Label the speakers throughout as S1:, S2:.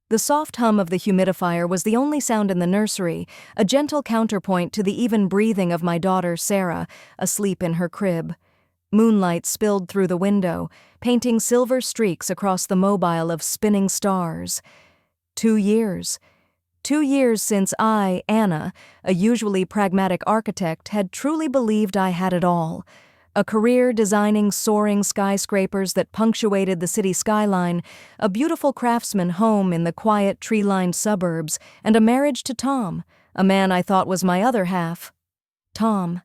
S1: The soft hum of the humidifier was the only sound in the nursery, a gentle counterpoint to the even breathing of my daughter, Sarah, asleep in her crib. Moonlight spilled through the window, painting silver streaks across the mobile of spinning stars. 2 years. 2 years since I, Anna, a usually pragmatic architect, had truly believed I had it all. A career designing soaring skyscrapers that punctuated the city skyline, a beautiful craftsman home in the quiet tree-lined suburbs, and a marriage to Tom, a man I thought was my other half. Tom.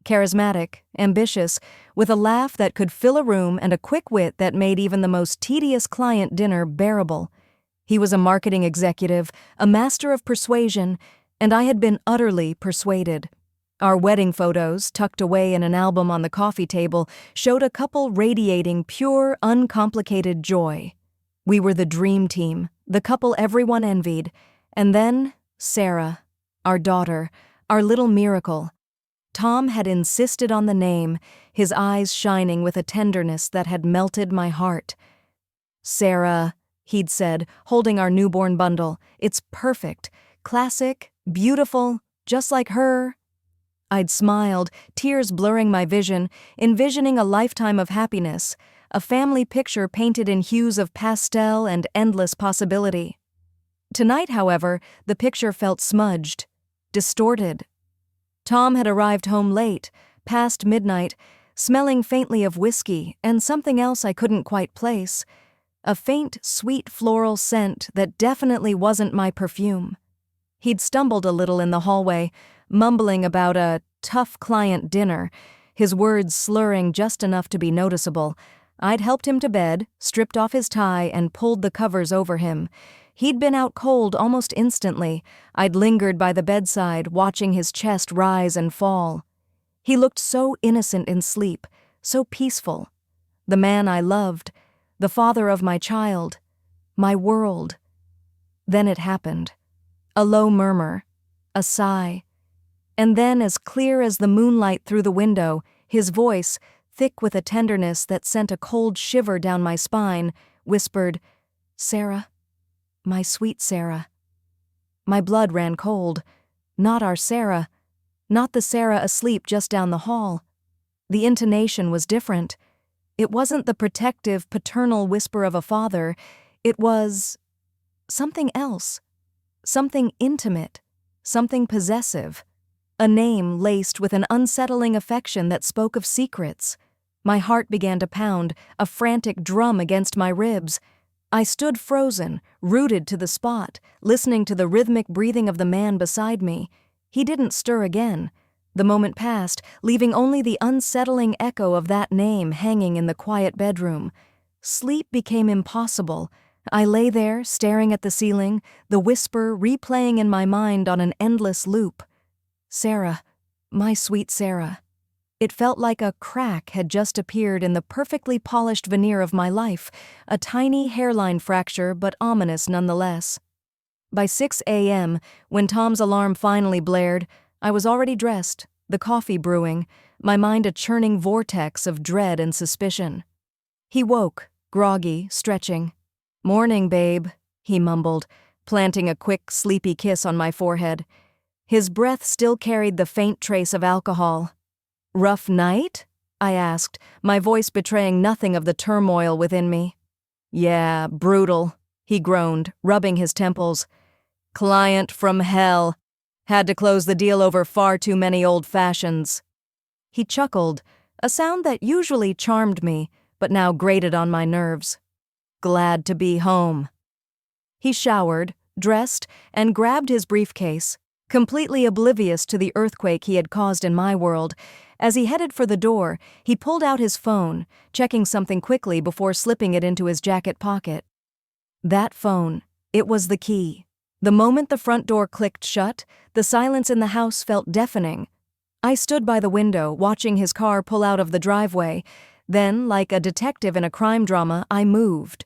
S1: Charismatic, ambitious, with a laugh that could fill a room and a quick wit that made even the most tedious client dinner bearable. He was a marketing executive, a master of persuasion, and I had been utterly persuaded. Our wedding photos, tucked away in an album on the coffee table, showed a couple radiating pure, uncomplicated joy. We were the dream team, the couple everyone envied. And then, Sarah, our daughter, our little miracle. Tom had insisted on the name, his eyes shining with a tenderness that had melted my heart. "Sarah," he'd said, holding our newborn bundle, "it's perfect, classic, beautiful, just like her." I'd smiled, tears blurring my vision, envisioning a lifetime of happiness, a family picture painted in hues of pastel and endless possibility. Tonight, however, the picture felt smudged, distorted. Tom had arrived home late, past midnight, smelling faintly of whiskey and something else I couldn't quite place. A faint, sweet floral scent that definitely wasn't my perfume. He'd stumbled a little in the hallway, mumbling about a tough client dinner, his words slurring just enough to be noticeable. I'd helped him to bed, stripped off his tie, and pulled the covers over him. He'd been out cold almost instantly. I'd lingered by the bedside, watching his chest rise and fall. He looked so innocent in sleep, so peaceful. The man I loved, the father of my child, my world. Then it happened. A low murmur, a sigh, and then, as clear as the moonlight through the window, his voice, thick with a tenderness that sent a cold shiver down my spine, whispered, "Sarah, my sweet Sarah." My blood ran cold. Not our Sarah, not the Sarah asleep just down the hall. The intonation was different. It wasn't the protective, paternal whisper of a father. It was something else, something intimate, something possessive. A name laced with an unsettling affection that spoke of secrets. My heart began to pound, a frantic drum against my ribs. I stood frozen, rooted to the spot, listening to the rhythmic breathing of the man beside me. He didn't stir again. The moment passed, leaving only the unsettling echo of that name hanging in the quiet bedroom. Sleep became impossible. I lay there, staring at the ceiling, the whisper replaying in my mind on an endless loop. Sarah, my sweet Sarah. It felt like a crack had just appeared in the perfectly polished veneer of my life, a tiny hairline fracture but ominous nonetheless. By 6 a.m., when Tom's alarm finally blared, I was already dressed, the coffee brewing, my mind a churning vortex of dread and suspicion. He woke, groggy, stretching. "Morning, babe," he mumbled, planting a quick, sleepy kiss on my forehead. His breath still carried the faint trace of alcohol. "Rough night?" I asked, my voice betraying nothing of the turmoil within me. "Yeah, brutal," he groaned, rubbing his temples. "Client from hell. Had to close the deal over far too many old fashions." He chuckled, a sound that usually charmed me, but now grated on my nerves. "Glad to be home." He showered, dressed, and grabbed his briefcase, completely oblivious to the earthquake he had caused in my world. As he headed for the door, he pulled out his phone, checking something quickly before slipping it into his jacket pocket. That phone, it was the key. The moment the front door clicked shut, the silence in the house felt deafening. I stood by the window, watching his car pull out of the driveway. Then, like a detective in a crime drama, I moved.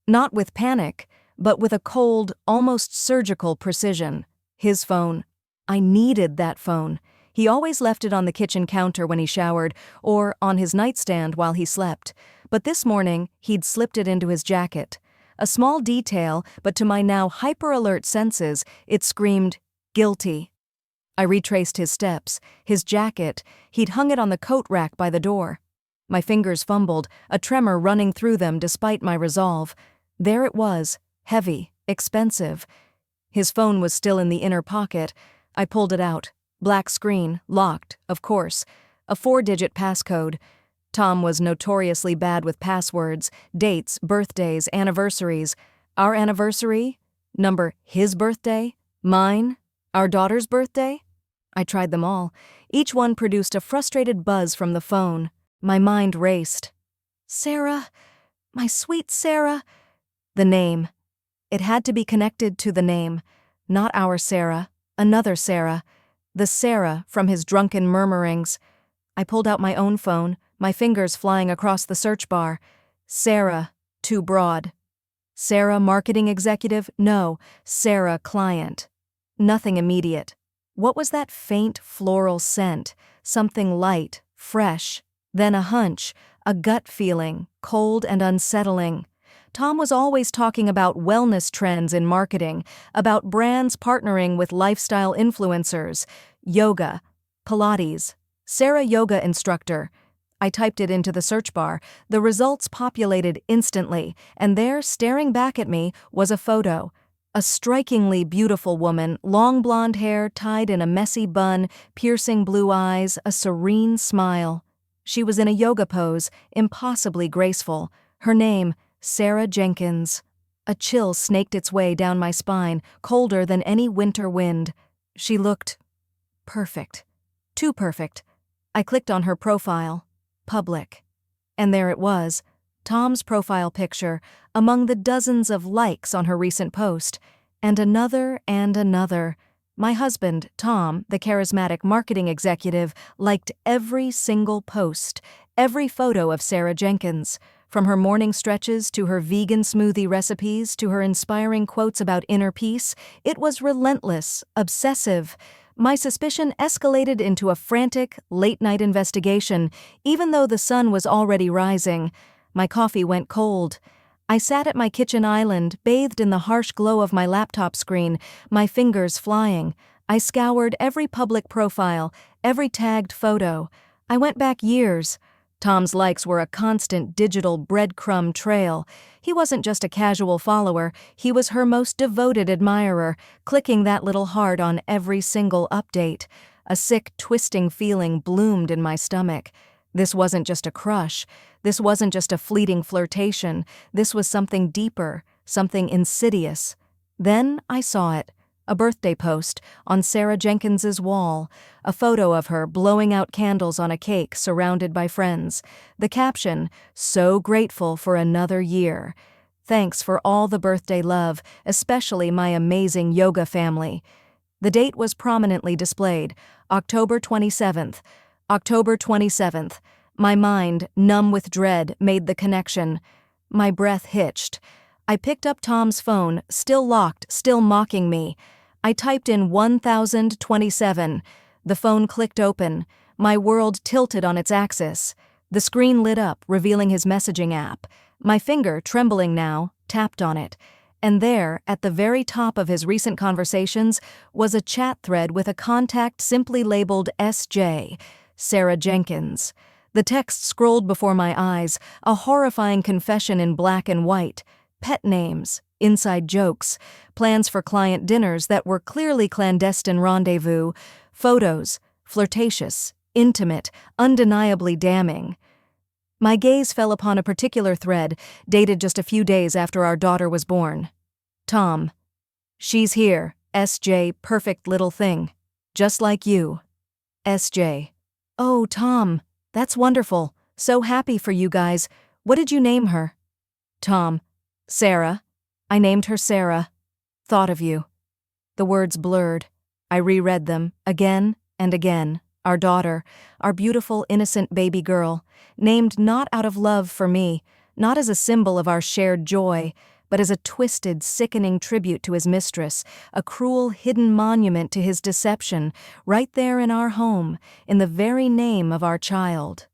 S1: Not with panic, but with a cold, almost surgical precision. His phone. I needed that phone. He always left it on the kitchen counter when he showered, or on his nightstand while he slept. But this morning, he'd slipped it into his jacket. A small detail, but to my now hyper-alert senses, it screamed, guilty. I retraced his steps, his jacket. He'd hung it on the coat rack by the door. My fingers fumbled, a tremor running through them despite my resolve. There it was, heavy, expensive. His phone was still in the inner pocket. I pulled it out. Black screen, locked, of course. A 4-digit passcode. Tom was notoriously bad with passwords, dates, birthdays, anniversaries. Our anniversary? Number his birthday? Mine? Our daughter's birthday? I tried them all. Each one produced a frustrated buzz from the phone. My mind raced. Sarah, my sweet Sarah. The name. It had to be connected to the name. Not our Sarah, another Sarah. The Sarah from his drunken murmurings. I pulled out my own phone, my fingers flying across the search bar. Sarah, too broad. Sarah, marketing executive? No, Sarah, client. Nothing immediate. What was that faint floral scent? Something light, fresh. Then a hunch, a gut feeling, cold and unsettling. Tom was always talking about wellness trends in marketing, about brands partnering with lifestyle influencers, yoga, Pilates, Sarah yoga instructor. I typed it into the search bar. The results populated instantly, and there, staring back at me, was a photo. A strikingly beautiful woman, long blonde hair tied in a messy bun, piercing blue eyes, a serene smile. She was in a yoga pose, impossibly graceful. Her name, Sarah Jenkins. A chill snaked its way down my spine, colder than any winter wind. She looked perfect. Too perfect. I clicked on her profile. Public. And there it was, Tom's profile picture, among the dozens of likes on her recent post. And another and another. My husband, Tom, the charismatic marketing executive, liked every single post, every photo of Sarah Jenkins. From her morning stretches to her vegan smoothie recipes to her inspiring quotes about inner peace, it was relentless, obsessive. My suspicion escalated into a frantic, late-night investigation, even though the sun was already rising. My coffee went cold. I sat at my kitchen island, bathed in the harsh glow of my laptop screen, my fingers flying. I scoured every public profile, every tagged photo. I went back years. Tom's likes were a constant digital breadcrumb trail. He wasn't just a casual follower, he was her most devoted admirer, clicking that little heart on every single update. A sick, twisting feeling bloomed in my stomach. This wasn't just a crush. This wasn't just a fleeting flirtation. This was something deeper, something insidious. Then I saw it. A birthday post on Sarah Jenkins's wall, a photo of her blowing out candles on a cake surrounded by friends. The caption, "So grateful for another year. Thanks for all the birthday love, especially my amazing yoga family." The date was prominently displayed, October 27th. October 27th. My mind, numb with dread, made the connection. My breath hitched. I picked up Tom's phone, still locked, still mocking me. I typed in 1027. The phone clicked open. My world tilted on its axis. The screen lit up, revealing his messaging app. My finger, trembling now, tapped on it. And there, at the very top of his recent conversations, was a chat thread with a contact simply labeled SJ, Sarah Jenkins. The text scrolled before my eyes, a horrifying confession in black and white. Pet names, inside jokes, plans for client dinners that were clearly clandestine rendezvous, photos, flirtatious, intimate, undeniably damning. My gaze fell upon a particular thread, dated just a few days after our daughter was born. Tom. She's here, SJ, perfect little thing. Just like you. SJ. Oh, Tom, that's wonderful. So happy for you guys. What did you name her? Tom. Sarah. I named her Sarah. Thought of you. The words blurred. I reread them, again and again. Our daughter, our beautiful, innocent baby girl, named not out of love for me, not as a symbol of our shared joy, but as a twisted, sickening tribute to his mistress, a cruel, hidden monument to his deception, right there in our home, in the very name of our child.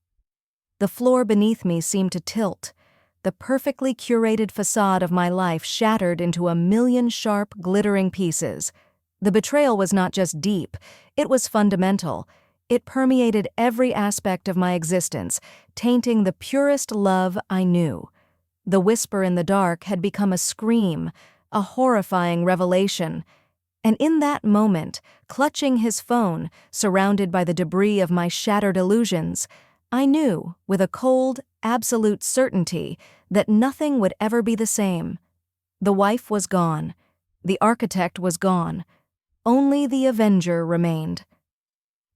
S1: The floor beneath me seemed to tilt. the perfectly curated facade of my life shattered into a million sharp, glittering pieces. The betrayal was not just deep, it was fundamental. It permeated every aspect of my existence, tainting the purest love I knew. The whisper in the dark had become a scream, a horrifying revelation. And in that moment, clutching his phone, surrounded by the debris of my shattered illusions, I knew, with a cold, absolute certainty, that nothing would ever be the same. The wife was gone. The architect was gone. Only the avenger remained.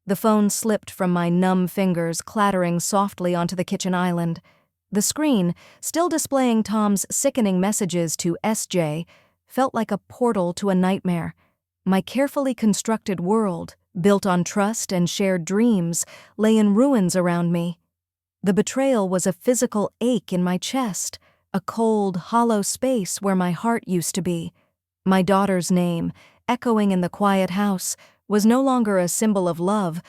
S1: The phone slipped from my numb fingers, clattering softly onto the kitchen island. The screen, still displaying Tom's sickening messages to SJ, felt like a portal to a nightmare. My carefully constructed world, built on trust and shared dreams, lay in ruins around me. The betrayal was a physical ache in my chest, a cold, hollow space where my heart used to be. My daughter's name, echoing in the quiet house, was no longer a symbol of love,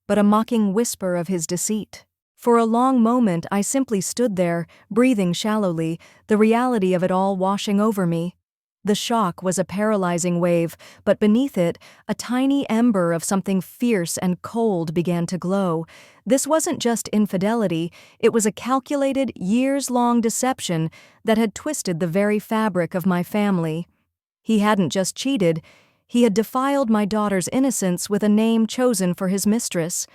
S1: but a mocking whisper of his deceit. For a long moment I simply stood there, breathing shallowly, the reality of it all washing over me. The shock was a paralyzing wave, but beneath it, a tiny ember of something fierce and cold began to glow. This wasn't just infidelity, it was a calculated, years-long deception that had twisted the very fabric of my family. He hadn't just cheated, he had defiled my daughter's innocence with a name chosen for his mistress.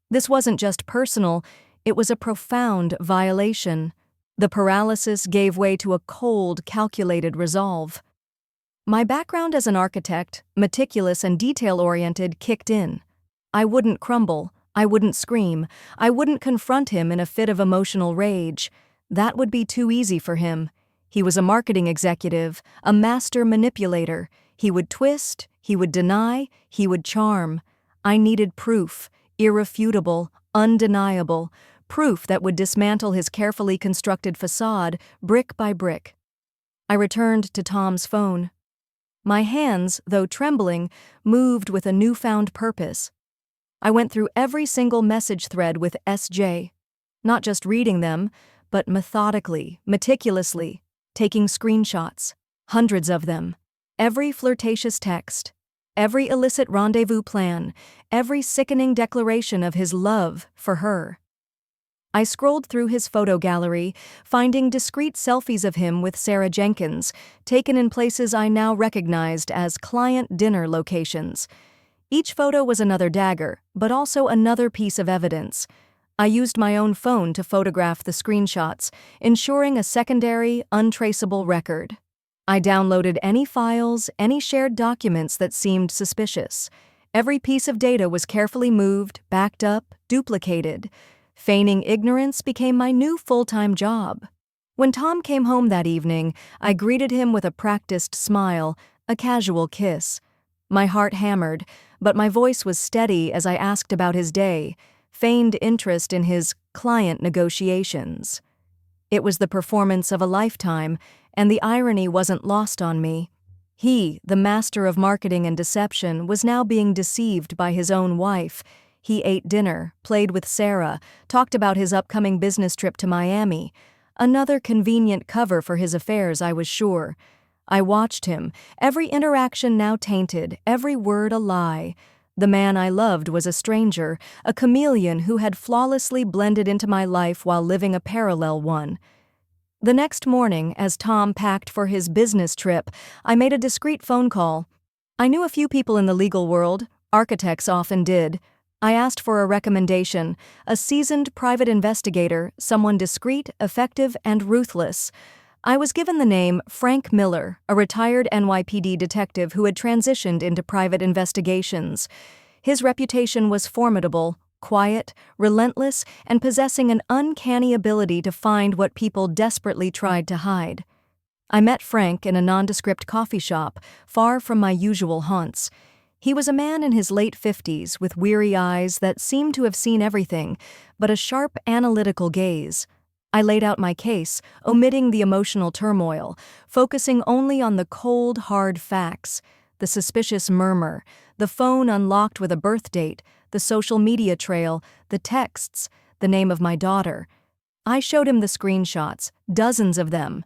S1: This wasn't just personal, it was a profound violation. The paralysis gave way to a cold, calculated resolve. My background as an architect, meticulous and detail-oriented, kicked in. I wouldn't crumble, I wouldn't scream, I wouldn't confront him in a fit of emotional rage. That would be too easy for him. He was a marketing executive, a master manipulator. He would twist, he would deny, he would charm. I needed proof, irrefutable, undeniable, proof that would dismantle his carefully constructed facade, brick by brick. I returned to Tom's phone. My hands, though trembling, moved with a newfound purpose. I went through every single message thread with SJ, not just reading them, but methodically, meticulously, taking screenshots, hundreds of them. Every flirtatious text, every illicit rendezvous plan, every sickening declaration of his love for her. I scrolled through his photo gallery, finding discreet selfies of him with Sarah Jenkins, taken in places I now recognized as client dinner locations. Each photo was another dagger, but also another piece of evidence. I used my own phone to photograph the screenshots, ensuring a secondary, untraceable record. I downloaded any files, any shared documents that seemed suspicious. Every piece of data was carefully moved, backed up, duplicated. Feigning ignorance became my new full-time job. When Tom came home that evening, I greeted him with a practiced smile, a casual kiss. My heart hammered, but my voice was steady as I asked about his day, feigned interest in his client negotiations. It was the performance of a lifetime, and the irony wasn't lost on me. He, the master of marketing and deception, was now being deceived by his own wife. He ate dinner, played with Sarah, talked about his upcoming business trip to Miami. Another convenient cover for his affairs, I was sure. I watched him, every interaction now tainted, every word a lie. The man I loved was a stranger, a chameleon who had flawlessly blended into my life while living a parallel one. The next morning, as Tom packed for his business trip, I made a discreet phone call. I knew a few people in the legal world, architects often did. I asked for a recommendation, a seasoned private investigator, someone discreet, effective, and ruthless. I was given the name Frank Miller, a retired NYPD detective who had transitioned into private investigations. His reputation was formidable, quiet, relentless, and possessing an uncanny ability to find what people desperately tried to hide. I met Frank in a nondescript coffee shop, far from my usual haunts. He was a man in his late 50s with weary eyes that seemed to have seen everything, but a sharp, analytical gaze. I laid out my case, omitting the emotional turmoil, focusing only on the cold, hard facts, the suspicious murmur, the phone unlocked with a birth date, the social media trail, the texts, the name of my daughter. I showed him the screenshots, dozens of them.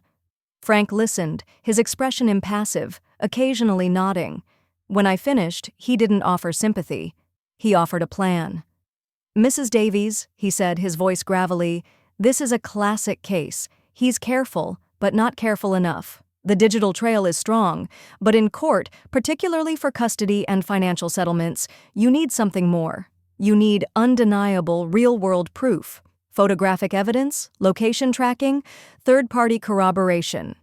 S1: Frank listened, his expression impassive, occasionally nodding. When I finished, he didn't offer sympathy. He offered a plan. "Mrs. Davies," he said, his voice gravelly, "this is a classic case. He's careful, but not careful enough. The digital trail is strong, but in court, particularly for custody and financial settlements, you need something more. You need undeniable, real-world proof. Photographic evidence, location tracking, third-party corroboration."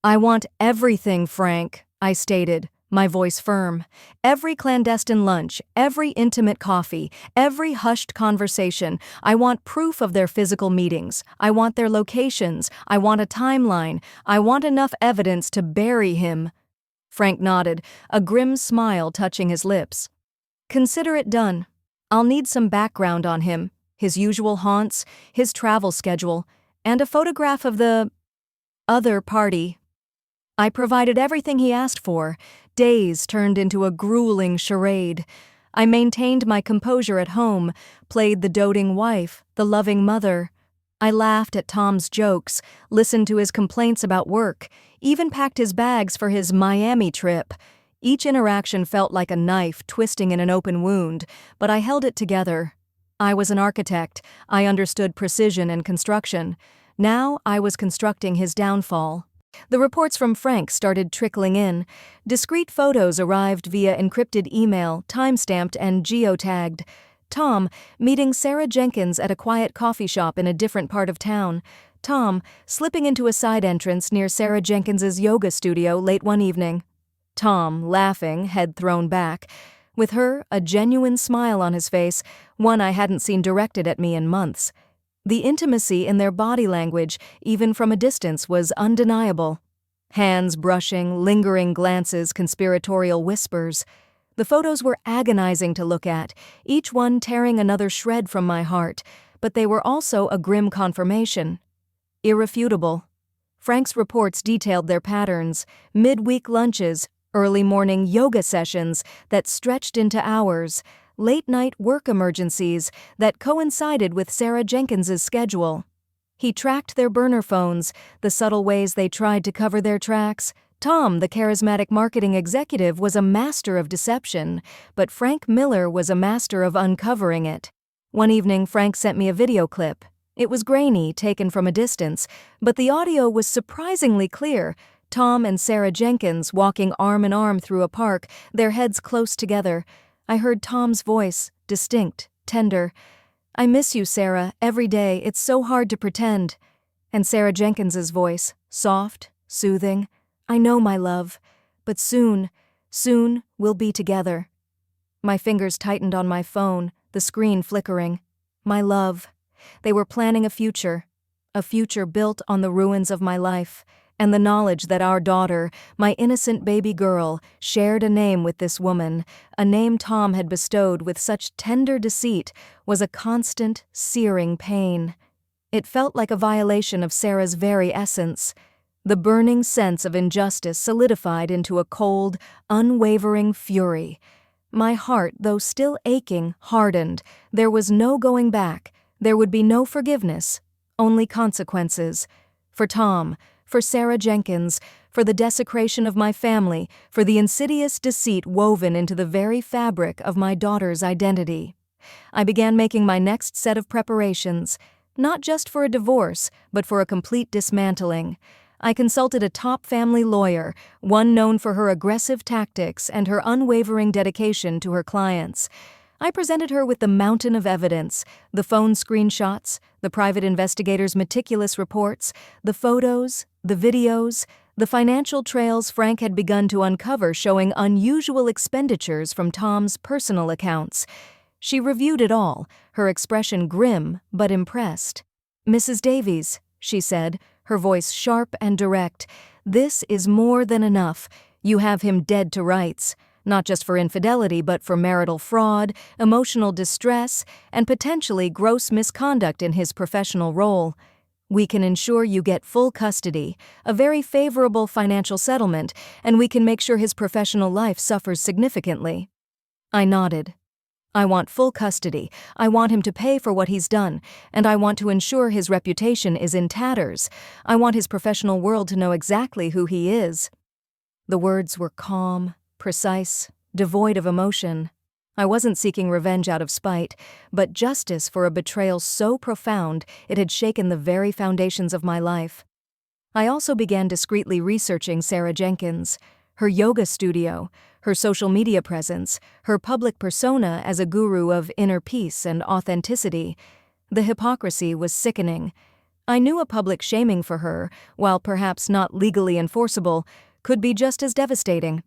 S1: "I want everything, Frank," I stated, my voice firm. "Every clandestine lunch, every intimate coffee, every hushed conversation. I want proof of their physical meetings. I want their locations. I want a timeline. I want enough evidence to bury him." Frank nodded, a grim smile touching his lips. "Consider it done. I'll need some background on him, his usual haunts, his travel schedule, and a photograph of the other party." I provided everything he asked for. Days turned into a grueling charade. I maintained my composure at home, played the doting wife, the loving mother. I laughed at Tom's jokes, listened to his complaints about work, even packed his bags for his Miami trip. Each interaction felt like a knife twisting in an open wound, but I held it together. I was an architect. I understood precision and construction. Now I was constructing his downfall. The reports from Frank started trickling in. Discrete photos arrived via encrypted email, timestamped and geotagged. Tom, meeting Sarah Jenkins at a quiet coffee shop in a different part of town. Tom, slipping into a side entrance near Sarah Jenkins's yoga studio late one evening. Tom, laughing, head thrown back. With her, a genuine smile on his face, one I hadn't seen directed at me in months. The intimacy in their body language, even from a distance, was undeniable. Hands brushing, lingering glances, conspiratorial whispers. The photos were agonizing to look at, each one tearing another shred from my heart, but they were also a grim confirmation. Irrefutable. Frank's reports detailed their patterns, midweek lunches, early morning yoga sessions that stretched into hours, late-night work emergencies that coincided with Sarah Jenkins's schedule. He tracked their burner phones, the subtle ways they tried to cover their tracks. Tom, the charismatic marketing executive, was a master of deception, but Frank Miller was a master of uncovering it. One evening, Frank sent me a video clip. It was grainy, taken from a distance, but the audio was surprisingly clear. Tom and Sarah Jenkins walking arm in arm through a park, their heads close together. I heard Tom's voice, distinct, tender. "I miss you, Sarah, every day. It's so hard to pretend." And Sarah Jenkins's voice, soft, soothing. "I know, my love, but soon, we'll be together." My fingers tightened on my phone, the screen flickering. My love. They were planning a future built on the ruins of my life, and the knowledge that our daughter, my innocent baby girl, shared a name with this woman, a name Tom had bestowed with such tender deceit, was a constant, searing pain. It felt like a violation of Sarah's very essence. The burning sense of injustice solidified into a cold, unwavering fury. My heart, though still aching, hardened. There was no going back. There would be no forgiveness, only consequences. For Tom, for Sarah Jenkins, for the desecration of my family, for the insidious deceit woven into the very fabric of my daughter's identity. I began making my next set of preparations, not just for a divorce, but for a complete dismantling. I consulted a top family lawyer, one known for her aggressive tactics and her unwavering dedication to her clients. I presented her with the mountain of evidence, the phone screenshots, the private investigator's meticulous reports, the photos, the videos, the financial trails Frank had begun to uncover showing unusual expenditures from Tom's personal accounts. She reviewed it all, her expression grim but impressed. "Mrs. Davies," she said, her voice sharp and direct, "this is more than enough. You have him dead to rights. Not just for infidelity, but for marital fraud, emotional distress, and potentially gross misconduct in his professional role. We can ensure you get full custody, a very favorable financial settlement, and we can make sure his professional life suffers significantly." I nodded. I want full custody. I want him to pay for what he's done, and I want to ensure his reputation is in tatters. I want his professional world to know exactly who he is." The words were calm, precise, devoid of emotion. I wasn't seeking revenge out of spite, but justice for a betrayal so profound it had shaken the very foundations of my life. I also began discreetly researching Sarah Jenkins, her yoga studio, her social media presence, her public persona as a guru of inner peace and authenticity. The hypocrisy was sickening. I knew a public shaming for her, while perhaps not legally enforceable, could be just as devastating.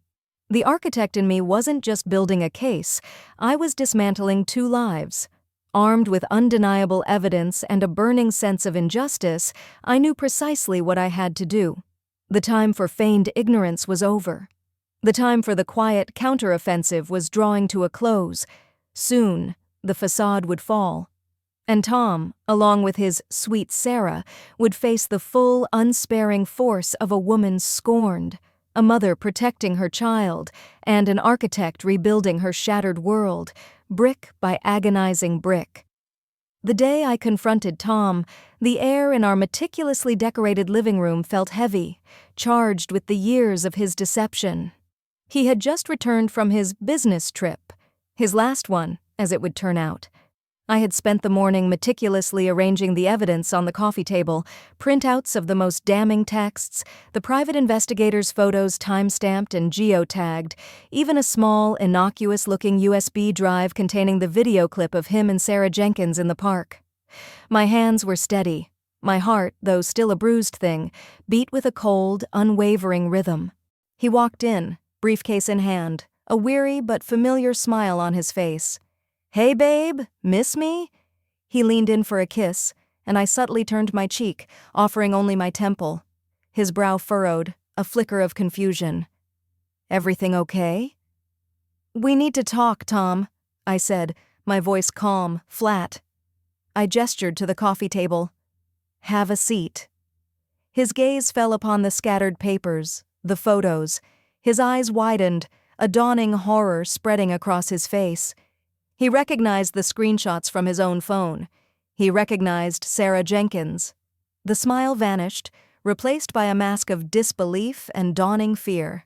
S1: The architect in me wasn't just building a case, I was dismantling two lives. Armed with undeniable evidence and a burning sense of injustice, I knew precisely what I had to do. The time for feigned ignorance was over. The time for the quiet counteroffensive was drawing to a close. Soon, the facade would fall. And Tom, along with his sweet Sarah, would face the full, unsparing force of a woman scorned, a mother protecting her child, and an architect rebuilding her shattered world, brick by agonizing brick. The day I confronted Tom, the air in our meticulously decorated living room felt heavy, charged with the years of his deception. He had just returned from his business trip, his last one, as it would turn out. I had spent the morning meticulously arranging the evidence on the coffee table, printouts of the most damning texts, the private investigator's photos time-stamped and geotagged, even a small, innocuous-looking USB drive containing the video clip of him and Sarah Jenkins in the park. My hands were steady. My heart, though still a bruised thing, beat with a cold, unwavering rhythm. He walked in, briefcase in hand, a weary but familiar smile on his face. "Hey, babe, miss me?" He leaned in for a kiss, and I subtly turned my cheek, offering only my temple. His brow furrowed, a flicker of confusion. "Everything okay?" "We need to talk, Tom," I said, my voice calm, flat. I gestured to the coffee table. "Have a seat." His gaze fell upon the scattered papers, the photos. His eyes widened, a dawning horror spreading across his face. He recognized the screenshots from his own phone. He recognized Sarah Jenkins. The smile vanished, replaced by a mask of disbelief and dawning fear.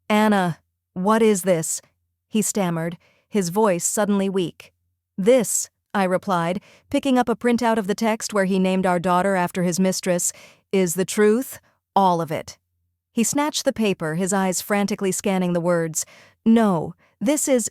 S1: "Anna, what is this?" he stammered, his voice suddenly weak. "This," I replied, picking up a printout of the text where he named our daughter after his mistress, "is the truth, all of it." He snatched the paper, his eyes frantically scanning the words. "No, this is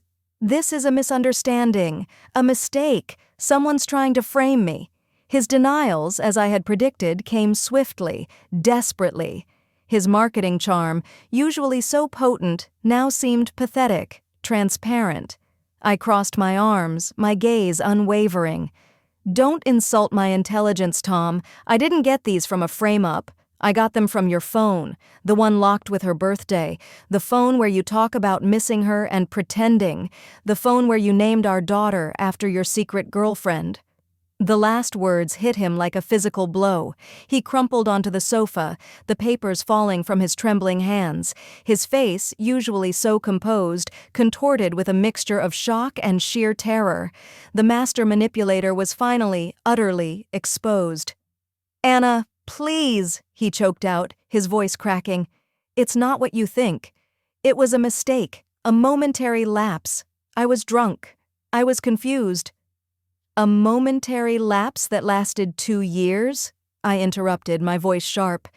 S1: a misunderstanding, a mistake. Someone's trying to frame me." His denials, as I had predicted, came swiftly, desperately. His marketing charm, usually so potent, now seemed pathetic, transparent. I crossed my arms, my gaze unwavering. "Don't insult my intelligence, Tom. I didn't get these from a frame-up. I got them from your phone, the one locked with her birthday, the phone where you talk about missing her and pretending, the phone where you named our daughter after your secret girlfriend." The last words hit him like a physical blow. He crumpled onto the sofa, the papers falling from his trembling hands. His face, usually so composed, contorted with a mixture of shock and sheer terror. The master manipulator was finally, utterly exposed. "Anna, please," he choked out, his voice cracking. "It's not what you think. It was a mistake, a momentary lapse. I was drunk. I was confused." "A momentary lapse that lasted 2 years?" I interrupted, my voice sharp.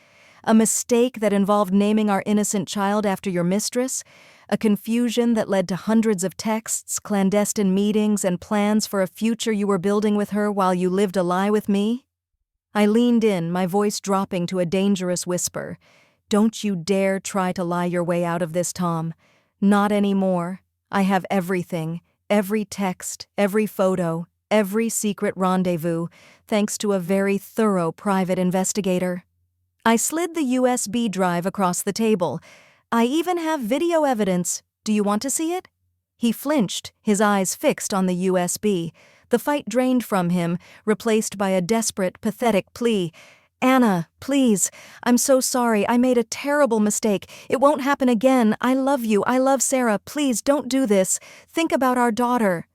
S1: "A mistake that involved naming our innocent child after your mistress? A confusion that led to hundreds of texts, clandestine meetings, and plans for a future you were building with her while you lived a lie with me?" I leaned in, my voice dropping to a dangerous whisper. "Don't you dare try to lie your way out of this, Tom. Not anymore. I have everything, every text, every photo, every secret rendezvous, thanks to a very thorough private investigator." I slid the USB drive across the table. "I even have video evidence. Do you want to see it?" He flinched, his eyes fixed on the USB. The fight drained from him, replaced by a desperate, pathetic plea. "Anna, please. I'm so sorry. I made a terrible mistake. It won't happen again. I love you. I love Sarah. Please don't do this. Think about our daughter."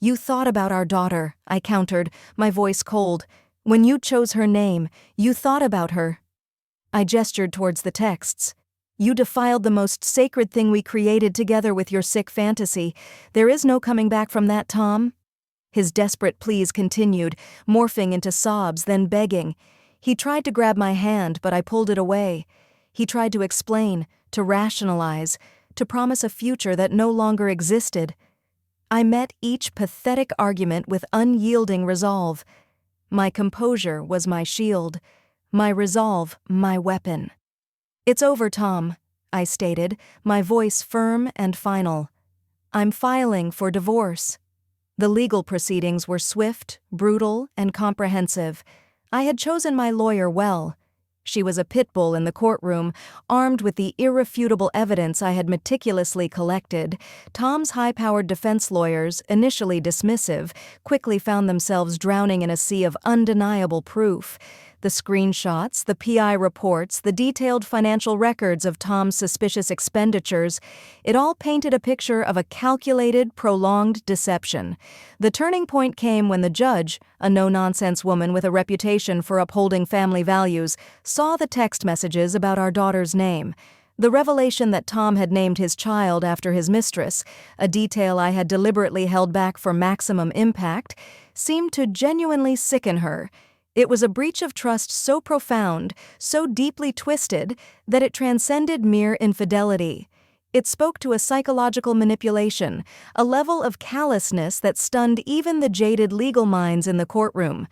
S1: "You thought about our daughter," I countered, my voice cold. "When you chose her name, you thought about her." I gestured towards the texts. "You defiled the most sacred thing we created together with your sick fantasy. There is no coming back from that, Tom." His desperate pleas continued, morphing into sobs, then begging. He tried to grab my hand, but I pulled it away. He tried to explain, to rationalize, to promise a future that no longer existed. I met each pathetic argument with unyielding resolve. My composure was my shield, my resolve my weapon. "It's over, Tom," I stated, my voice firm and final. "I'm filing for divorce." The legal proceedings were swift, brutal, and comprehensive. I had chosen my lawyer well. She was a pit bull in the courtroom, armed with the irrefutable evidence I had meticulously collected. Tom's high-powered defense lawyers, initially dismissive, quickly found themselves drowning in a sea of undeniable proof. The screenshots, the PI reports, the detailed financial records of Tom's suspicious expenditures, it all painted a picture of a calculated, prolonged deception. The turning point came when the judge, a no-nonsense woman with a reputation for upholding family values, saw the text messages about our daughter's name. The revelation that Tom had named his child after his mistress, a detail I had deliberately held back for maximum impact, seemed to genuinely sicken her. It was a breach of trust so profound, so deeply twisted, that it transcended mere infidelity. It spoke to a psychological manipulation, a level of callousness that stunned even the jaded legal minds in the courtroom.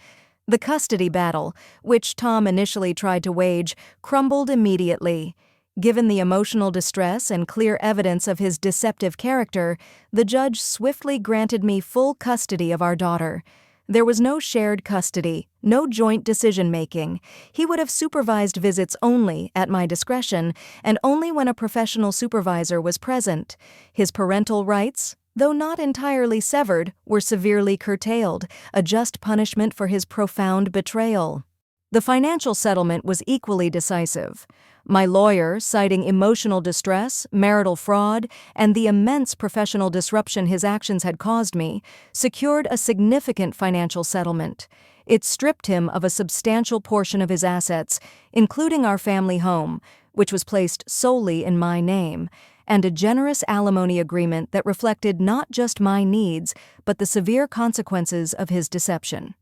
S1: The custody battle, which Tom initially tried to wage, crumbled immediately. Given the emotional distress and clear evidence of his deceptive character, the judge swiftly granted me full custody of our daughter. There was no shared custody, no joint decision-making. He would have supervised visits only, at my discretion, and only when a professional supervisor was present. His parental rights, though not entirely severed, were severely curtailed, a just punishment for his profound betrayal. The financial settlement was equally decisive. My lawyer, citing emotional distress, marital fraud, and the immense professional disruption his actions had caused me, secured a significant financial settlement. It stripped him of a substantial portion of his assets, including our family home, which was placed solely in my name, and a generous alimony agreement that reflected not just my needs, but the severe consequences of his deception.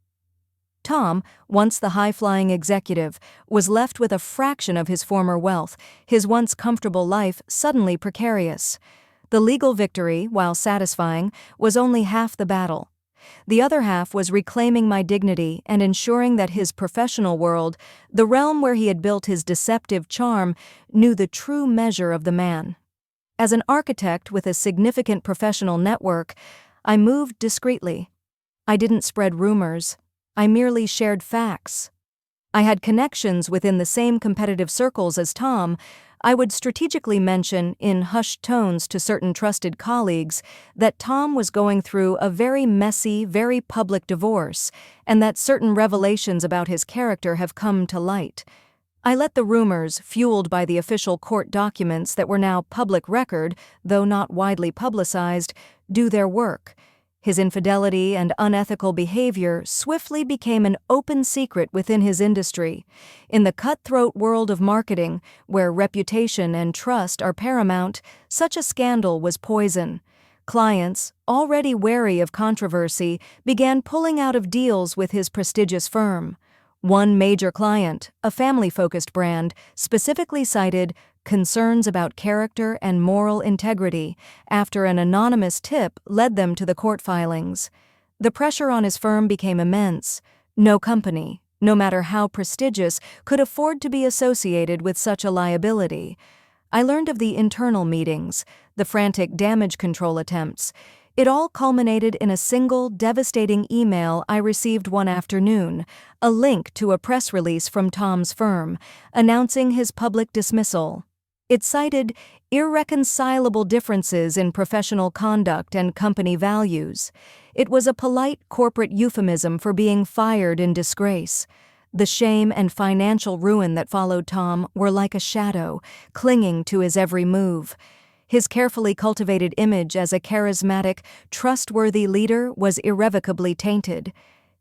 S1: Tom, once the high-flying executive, was left with a fraction of his former wealth, his once comfortable life suddenly precarious. The legal victory, while satisfying, was only half the battle. The other half was reclaiming my dignity and ensuring that his professional world, the realm where he had built his deceptive charm, knew the true measure of the man. As an architect with a significant professional network, I moved discreetly. I didn't spread rumors. I merely shared facts. I had connections within the same competitive circles as Tom. I would strategically mention, in hushed tones to certain trusted colleagues, that Tom was going through a very messy, very public divorce, and that certain revelations about his character have come to light. I let the rumors, fueled by the official court documents that were now public record, though not widely publicized, do their work. His infidelity and unethical behavior swiftly became an open secret within his industry. In the cutthroat world of marketing, where reputation and trust are paramount, such a scandal was poison. Clients, already wary of controversy, began pulling out of deals with his prestigious firm. One major client, a family-focused brand, specifically cited concerns about character and moral integrity after an anonymous tip led them to the court filings. The pressure on his firm became immense. No company, no matter how prestigious, could afford to be associated with such a liability. I learned of the internal meetings, the frantic damage control attempts. It all culminated in a single, devastating email I received one afternoon, a link to a press release from Tom's firm, announcing his public dismissal. It cited irreconcilable differences in professional conduct and company values. It was a polite corporate euphemism for being fired in disgrace. The shame and financial ruin that followed Tom were like a shadow, clinging to his every move. His carefully cultivated image as a charismatic, trustworthy leader was irrevocably tainted.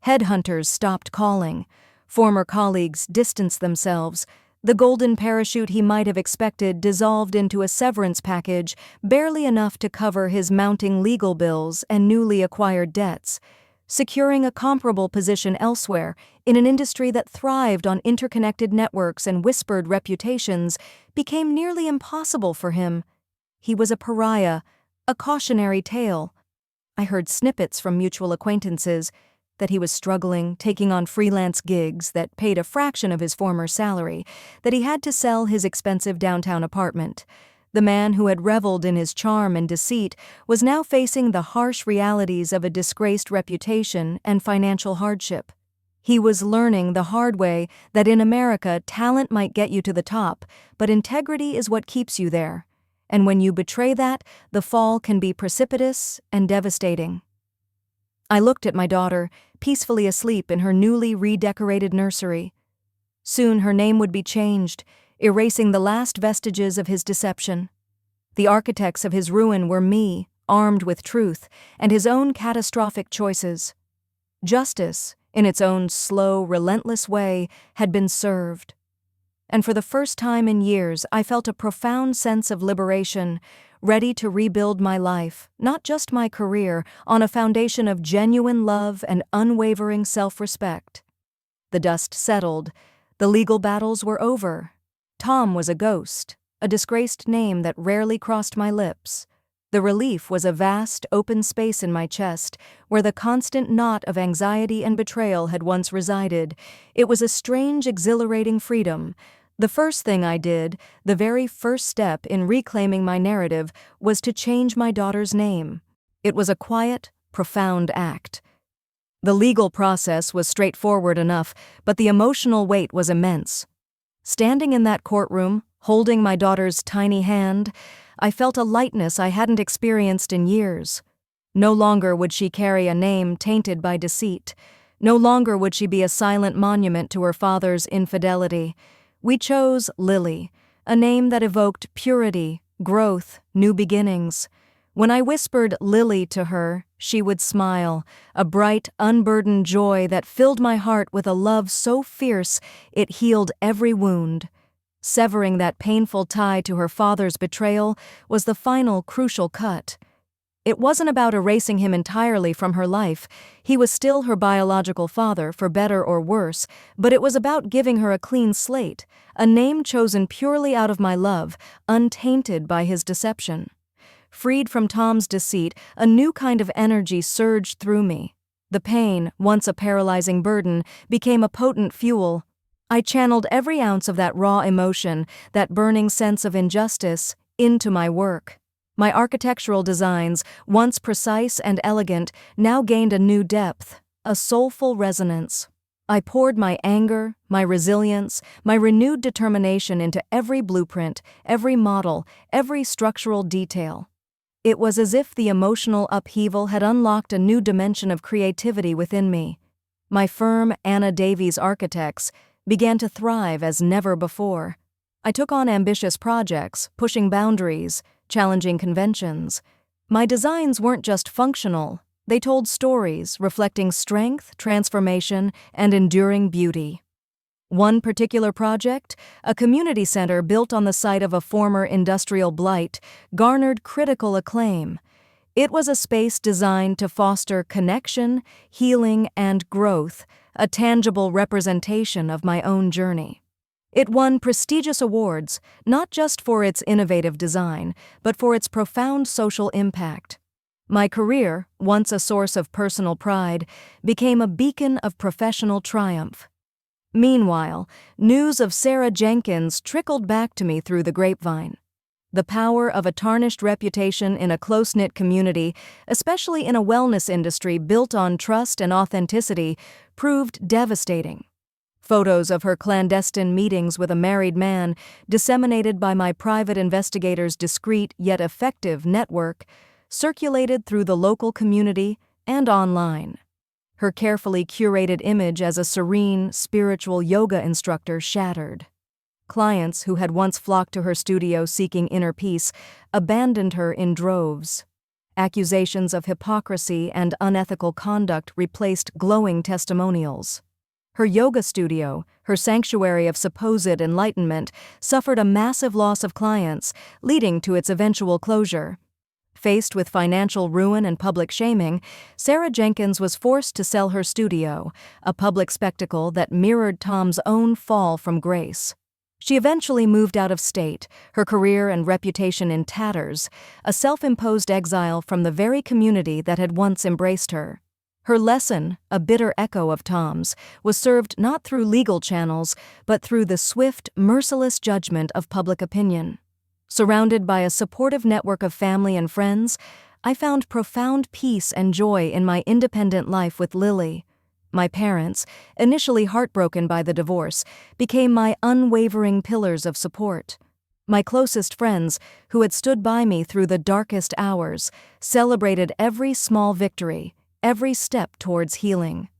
S1: Headhunters stopped calling. Former colleagues distanced themselves. The golden parachute he might have expected dissolved into a severance package barely enough to cover his mounting legal bills and newly acquired debts. Securing a comparable position elsewhere, in an industry that thrived on interconnected networks and whispered reputations, became nearly impossible for him. He was a pariah, a cautionary tale. I heard snippets from mutual acquaintances that he was struggling, taking on freelance gigs that paid a fraction of his former salary, that he had to sell his expensive downtown apartment. The man who had reveled in his charm and deceit was now facing the harsh realities of a disgraced reputation and financial hardship. He was learning the hard way that in America talent might get you to the top, but integrity is what keeps you there. And when you betray that, the fall can be precipitous and devastating. I looked at my daughter, peacefully asleep in her newly redecorated nursery. Soon her name would be changed, erasing the last vestiges of his deception. The architects of his ruin were me, armed with truth, and his own catastrophic choices. Justice, in its own slow, relentless way, had been served. And for the first time in years, I felt a profound sense of liberation, ready to rebuild my life, not just my career, on a foundation of genuine love and unwavering self-respect. The dust settled. The legal battles were over. Tom was a ghost, a disgraced name that rarely crossed my lips. The relief was a vast, open space in my chest, where the constant knot of anxiety and betrayal had once resided. It was a strange, exhilarating freedom. The first thing I did, the very first step in reclaiming my narrative, was to change my daughter's name. It was a quiet, profound act. The legal process was straightforward enough, but the emotional weight was immense. Standing in that courtroom, holding my daughter's tiny hand, I felt a lightness I hadn't experienced in years. No longer would she carry a name tainted by deceit. No longer would she be a silent monument to her father's infidelity. We chose Lily, a name that evoked purity, growth, new beginnings. When I whispered Lily to her, she would smile, a bright, unburdened joy that filled my heart with a love so fierce it healed every wound. Severing that painful tie to her father's betrayal was the final crucial cut. It wasn't about erasing him entirely from her life. He was still her biological father, for better or worse, but it was about giving her a clean slate, a name chosen purely out of my love, untainted by his deception. Freed from Tom's deceit, a new kind of energy surged through me. The pain, once a paralyzing burden, became a potent fuel. I channeled every ounce of that raw emotion, that burning sense of injustice, into my work. My architectural designs, once precise and elegant, now gained a new depth, a soulful resonance. I poured my anger, my resilience, my renewed determination into every blueprint, every model, every structural detail. It was as if the emotional upheaval had unlocked a new dimension of creativity within me. My firm, Anna Davies Architects, began to thrive as never before. I took on ambitious projects, pushing boundaries, challenging conventions. My designs weren't just functional, they told stories reflecting strength, transformation, and enduring beauty. One particular project, a community center built on the site of a former industrial blight, garnered critical acclaim. It was a space designed to foster connection, healing, and growth, a tangible representation of my own journey. It won prestigious awards, not just for its innovative design, but for its profound social impact. My career, once a source of personal pride, became a beacon of professional triumph. Meanwhile, news of Sarah Jenkins trickled back to me through the grapevine. The power of a tarnished reputation in a close-knit community, especially in a wellness industry built on trust and authenticity, proved devastating. Photos of her clandestine meetings with a married man, disseminated by my private investigator's discreet yet effective network, circulated through the local community and online. Her carefully curated image as a serene, spiritual yoga instructor shattered. Clients who had once flocked to her studio seeking inner peace abandoned her in droves. Accusations of hypocrisy and unethical conduct replaced glowing testimonials. Her yoga studio, her sanctuary of supposed enlightenment, suffered a massive loss of clients, leading to its eventual closure. Faced with financial ruin and public shaming, Sarah Jenkins was forced to sell her studio, a public spectacle that mirrored Tom's own fall from grace. She eventually moved out of state, her career and reputation in tatters, a self-imposed exile from the very community that had once embraced her. Her lesson, a bitter echo of Tom's, was served not through legal channels, but through the swift, merciless judgment of public opinion. Surrounded by a supportive network of family and friends, I found profound peace and joy in my independent life with Lily. My parents, initially heartbroken by the divorce, became my unwavering pillars of support. My closest friends, who had stood by me through the darkest hours, celebrated every small victory, every step towards healing.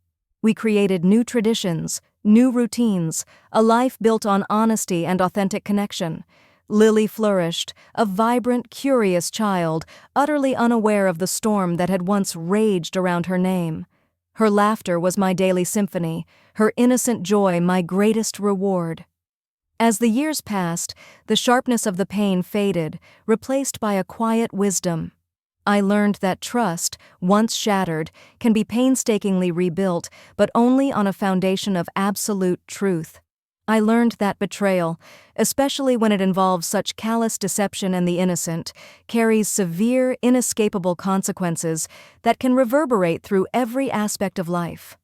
S1: We created new traditions, new routines, a life built on honesty and authentic connection. Lily flourished, a vibrant, curious child, utterly unaware of the storm that had once raged around her name. Her laughter was my daily symphony, her innocent joy my greatest reward. As the years passed, the sharpness of the pain faded, replaced by a quiet wisdom. I learned that trust, once shattered, can be painstakingly rebuilt, but only on a foundation of absolute truth. I learned that betrayal, especially when it involves such callous deception and the innocent, carries severe, inescapable consequences that can reverberate through every aspect of life.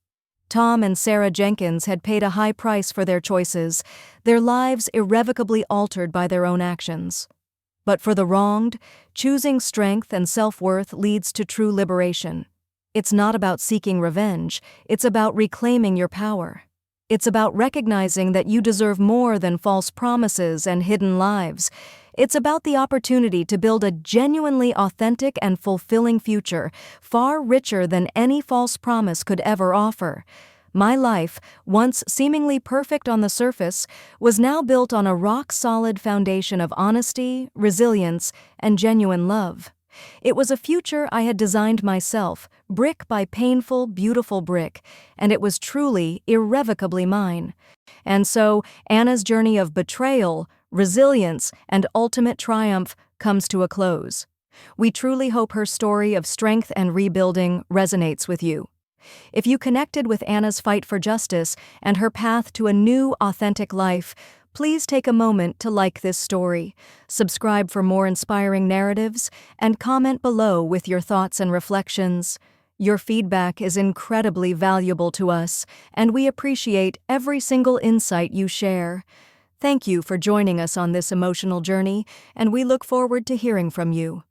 S1: Tom and Sarah Jenkins had paid a high price for their choices, their lives irrevocably altered by their own actions. But for the wronged, choosing strength and self-worth leads to true liberation. It's not about seeking revenge, it's about reclaiming your power. It's about recognizing that you deserve more than false promises and hidden lives. It's about the opportunity to build a genuinely authentic and fulfilling future, far richer than any false promise could ever offer. My life, once seemingly perfect on the surface, was now built on a rock-solid foundation of honesty, resilience, and genuine love. It was a future I had designed myself, brick by painful, beautiful brick, and it was truly, irrevocably mine. And so, Anna's journey of betrayal, resilience, and ultimate triumph comes to a close. We truly hope her story of strength and rebuilding resonates with you. If you connected with Anna's fight for justice and her path to a new, authentic life, please take a moment to like this story, subscribe for more inspiring narratives, and comment below with your thoughts and reflections. Your feedback is incredibly valuable to us, and we appreciate every single insight you share. Thank you for joining us on this emotional journey, and we look forward to hearing from you.